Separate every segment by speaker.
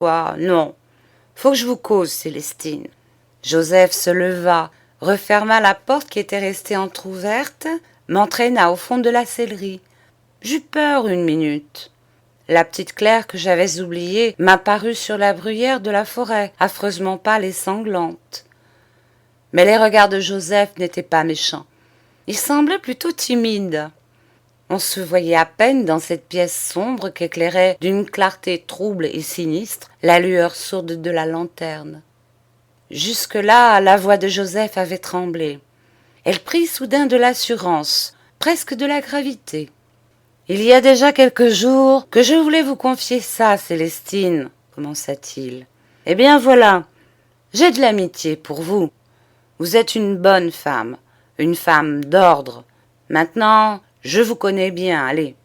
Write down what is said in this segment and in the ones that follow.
Speaker 1: Quoi, non. Faut que je vous cause, Célestine. Joseph se leva, referma la porte qui était restée entr'ouverte, m'entraîna au fond de la sellerie. J'eus peur une minute. La petite Claire que j'avais oubliée m'apparut sur la bruyère de la forêt, affreusement pâle et sanglante. Mais les regards de Joseph n'étaient pas méchants. Il semblait plutôt timide. On se voyait à peine dans cette pièce sombre qu'éclairait d'une clarté trouble et sinistre la lueur sourde de la lanterne. Jusque-là, la voix de Joseph avait tremblé. Elle prit soudain de l'assurance, presque de la gravité. « Il y a déjà quelques jours que je voulais vous confier ça, Célestine, » commença-t-il. « Eh bien voilà, j'ai de l'amitié pour vous. Vous êtes une bonne femme d'ordre. Maintenant, je vous connais bien, allez. »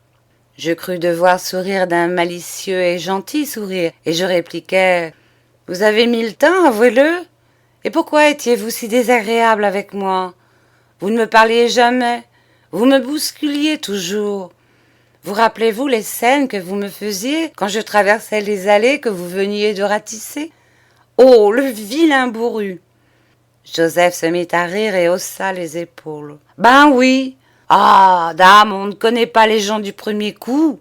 Speaker 1: Je crus devoir sourire d'un malicieux et gentil sourire, et je répliquai « Vous avez mis le temps, avouez-le. Et pourquoi étiez-vous si désagréable avec moi? Vous ne me parliez jamais, vous me bousculiez toujours. Vous rappelez-vous les scènes que vous me faisiez quand je traversais les allées que vous veniez de ratisser? Oh, le vilain bourru !» Joseph se mit à rire et haussa les épaules. « Ben oui. Ah, dame, on ne connaît pas les gens du premier coup.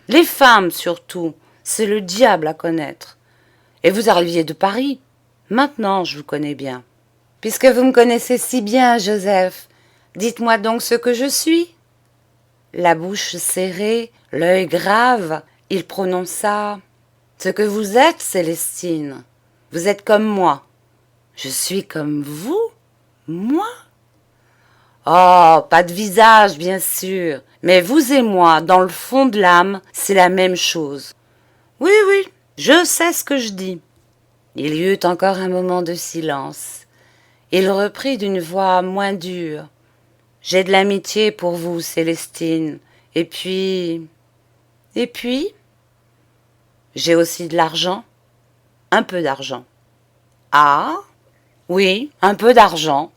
Speaker 1: Les femmes, surtout, c'est le diable à connaître. Et vous arriviez de Paris. Maintenant, je vous connais bien. Puisque vous me connaissez si bien, Joseph, dites-moi donc ce que je suis. » La bouche serrée, l'œil grave, il prononça « Ce que vous êtes, Célestine, vous êtes comme moi. » « Je suis comme vous? Moi? » « Oh, pas de visage, bien sûr, mais vous et moi, dans le fond de l'âme, c'est la même chose. Oui, oui, je sais ce que je dis. » Il y eut encore un moment de silence. Il reprit d'une voix moins dure. « J'ai de l'amitié pour vous, Célestine, et puis... J'ai aussi de l'argent, un peu d'argent. » « Ah? Oui, un peu d'argent.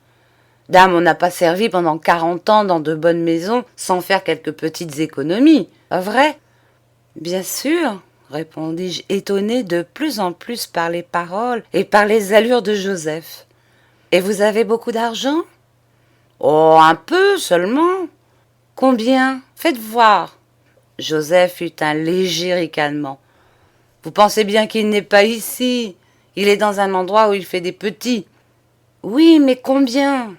Speaker 1: Dame, on n'a pas servi pendant 40 ans dans de bonnes maisons sans faire quelques petites économies, pas vrai? » « Bien sûr, » répondis-je, étonné de plus en plus par les paroles et par les allures de Joseph. « Et vous avez beaucoup d'argent? »« Oh, un peu seulement. »« Combien? Faites voir. » Joseph eut un léger ricanement. « Vous pensez bien qu'il n'est pas ici. Il est dans un endroit où il fait des petits. »« Oui, mais combien ?»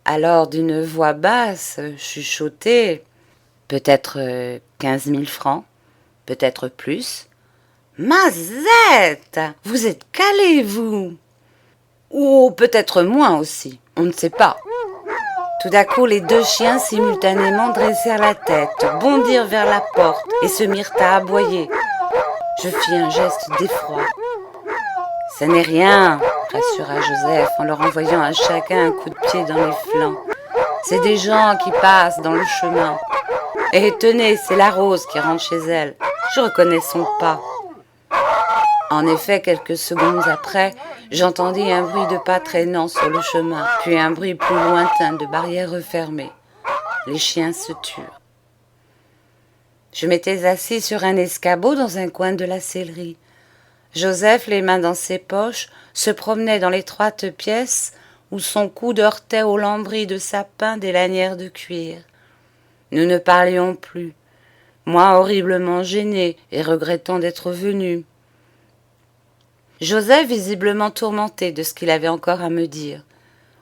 Speaker 1: Alors, d'une voix basse, chuchotée, « Peut-être 15 000 francs, peut-être plus. »« Mazette, vous êtes calé, vous !»« Ou peut-être moins aussi, on ne sait pas. » Tout d'un coup, les deux chiens simultanément dressèrent la tête, bondirent vers la porte et se mirent à aboyer. Je fis un geste d'effroi. « Ce n'est rien, » rassura Joseph en leur envoyant à chacun un coup de pied dans les flancs. « C'est des gens qui passent dans le chemin. Et tenez, c'est la Rose qui rentre chez elle. Je reconnais son pas. » En effet, quelques secondes après, j'entendis un bruit de pas traînant sur le chemin, puis un bruit plus lointain de barrières refermées. Les chiens se turent. Je m'étais assis sur un escabeau dans un coin de la sellerie. Joseph, les mains dans ses poches, se promenait dans l'étroite pièce où son coude heurtait au lambris de sapin des lanières de cuir. Nous ne parlions plus, moi horriblement gêné et regrettant d'être venu. Joseph visiblement tourmenté de ce qu'il avait encore à me dire.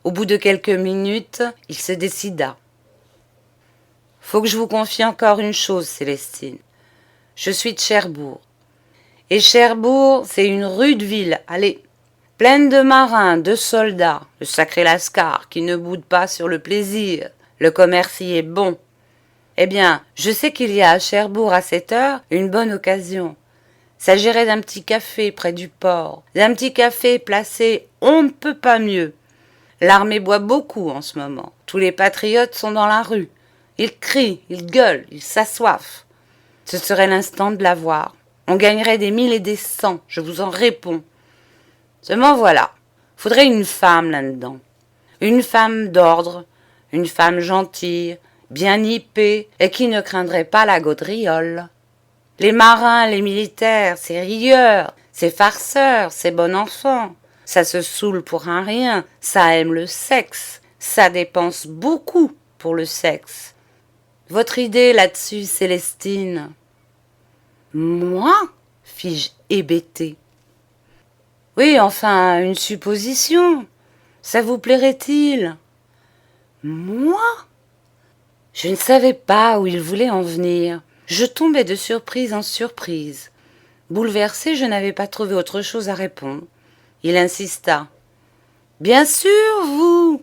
Speaker 1: Au bout de quelques minutes, il se décida. « Faut que je vous confie encore une chose, Célestine. Je suis de Cherbourg. Et Cherbourg, c'est une rude ville, allez, pleine de marins, de soldats, le sacré Lascar qui ne boude pas sur le plaisir. Le commerce y est bon. Eh bien, je sais qu'il y a à Cherbourg à cette heure une bonne occasion. S'agirait d'un petit café près du port, d'un petit café placé on ne peut pas mieux. L'armée boit beaucoup en ce moment. Tous les patriotes sont dans la rue. Ils crient, ils gueulent, ils s'assoiffent. Ce serait l'instant de la voir. On gagnerait des 1000 et des 100, je vous en réponds. Seulement voilà, faudrait une femme là-dedans. Une femme d'ordre, une femme gentille, bien nippée et qui ne craindrait pas la gaudriole. Les marins, les militaires, ces rieurs, C'est farceur, c'est bon enfant. Ça se saoule pour un rien, ça aime le sexe, ça dépense beaucoup pour le sexe. Votre idée là-dessus, Célestine? Moi? Fis-je hébétée. Oui, enfin, une supposition. Ça vous plairait-il? Moi? Je ne savais pas où il voulait en venir. Je tombais de surprise en surprise. Bouleversée, je n'avais pas trouvé autre chose à répondre. Il insista. Bien sûr, vous.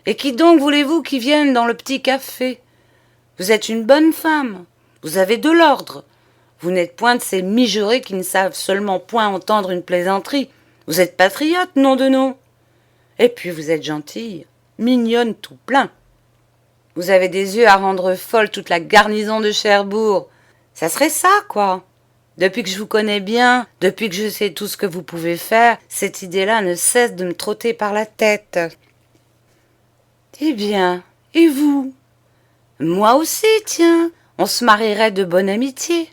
Speaker 1: Et qui donc voulez-vous qui vienne dans le petit café? Vous êtes une bonne femme. Vous avez de l'ordre. Vous n'êtes point de ces mijaurés qui ne savent seulement point entendre une plaisanterie. Vous êtes patriote, nom de nom. Et puis vous êtes gentille, mignonne tout plein. Vous avez des yeux à rendre folle toute la garnison de Cherbourg. Ça serait ça, quoi. Depuis que je vous connais bien, depuis que je sais tout ce que vous pouvez faire, cette idée-là ne cesse de me trotter par la tête. Eh bien, et vous? Moi aussi, tiens, on se marierait de bonne amitié.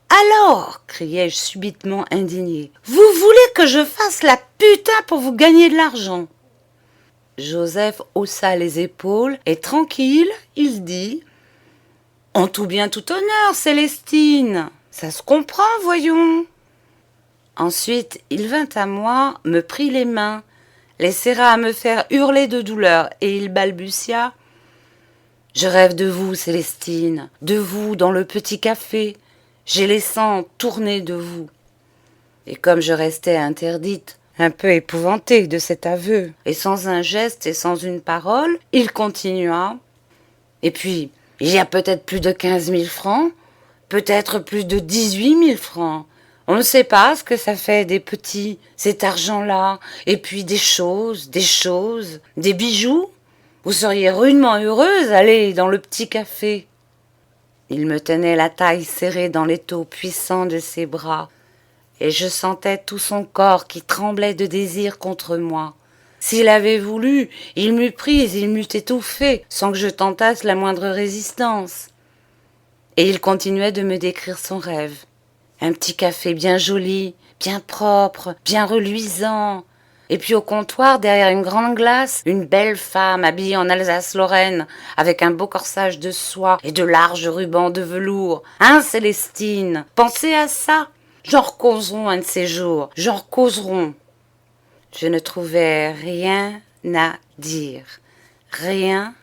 Speaker 1: Alors, criai-je subitement indignée, vous voulez que je fasse la putain pour vous gagner de l'argent? Joseph haussa les épaules et tranquille, il dit « En tout bien tout honneur, Célestine, ça se comprend, voyons. » Ensuite, il vint à moi, me prit les mains, les serra à me faire hurler de douleur, et il balbutia « Je rêve de vous, Célestine, de vous dans le petit café. J'ai les sangs tournés de vous. » Et comme je restais interdite, un peu épouvantée de cet aveu, et sans un geste et sans une parole, il continua. Et puis, il y a peut-être plus de 15 000 francs, peut-être plus de 18 000 francs. On ne sait pas ce que ça fait des petits, cet argent-là, et puis des choses, des bijoux. Vous seriez rudement heureuse d'aller dans le petit café. Il me tenait la taille serrée dans l'étau puissant de ses bras, et je sentais tout son corps qui tremblait de désir contre moi. S'il avait voulu, il m'eût prise, il m'eût étouffée, sans que je tentasse la moindre résistance. Et il continuait de me décrire son rêve. Un petit café bien joli, bien propre, bien reluisant. Et puis au comptoir, derrière une grande glace, une belle femme habillée en Alsace-Lorraine, avec un beau corsage de soie et de larges rubans de velours. Hein, Célestine? Pensez à ça? J'en recauserons un de ces jours, j'en recauserons. Je ne trouvais rien à dire. Rien.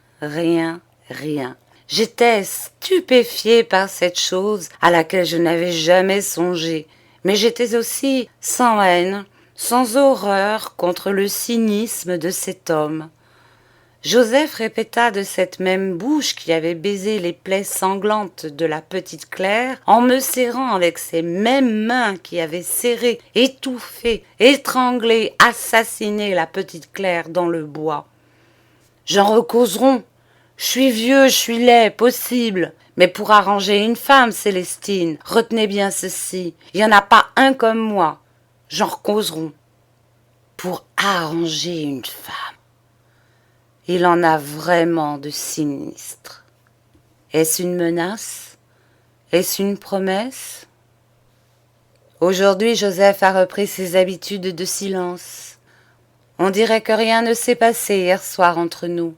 Speaker 1: J'étais stupéfiée par cette chose à laquelle je n'avais jamais songé, mais j'étais aussi sans haine, sans horreur contre le cynisme de cet homme. Joseph répéta de cette même bouche qui avait baisé les plaies sanglantes de la petite Claire, en me serrant avec ces mêmes mains qui avaient serré, étouffé, étranglé, assassiné la petite Claire dans le bois. J'en recauserons. Je suis vieux, je suis laid, possible. Mais pour arranger une femme, Célestine, retenez bien ceci, il n'y en a pas un comme moi. J'en recauserons. Pour arranger une femme. Il en a vraiment de sinistre. Est-ce une menace? Est-ce une promesse? Aujourd'hui, Joseph a repris ses habitudes de silence. On dirait que rien ne s'est passé hier soir entre nous.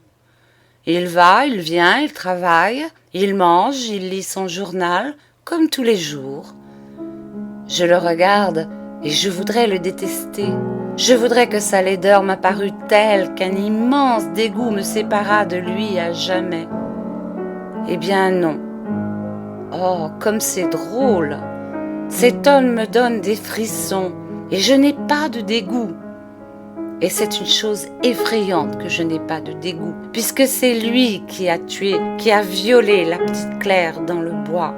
Speaker 1: Il va, il vient, il travaille, il mange, il lit son journal, comme tous les jours. Je le regarde et je voudrais le détester. Je voudrais que sa laideur m'apparût telle qu'un immense dégoût me séparât de lui à jamais. Eh bien non. Oh, comme c'est drôle. Cet homme me donne des frissons et je n'ai pas de dégoût. Et c'est une chose effrayante que je n'ai pas de dégoût, puisque c'est lui qui a tué, qui a violé la petite Claire dans le bois.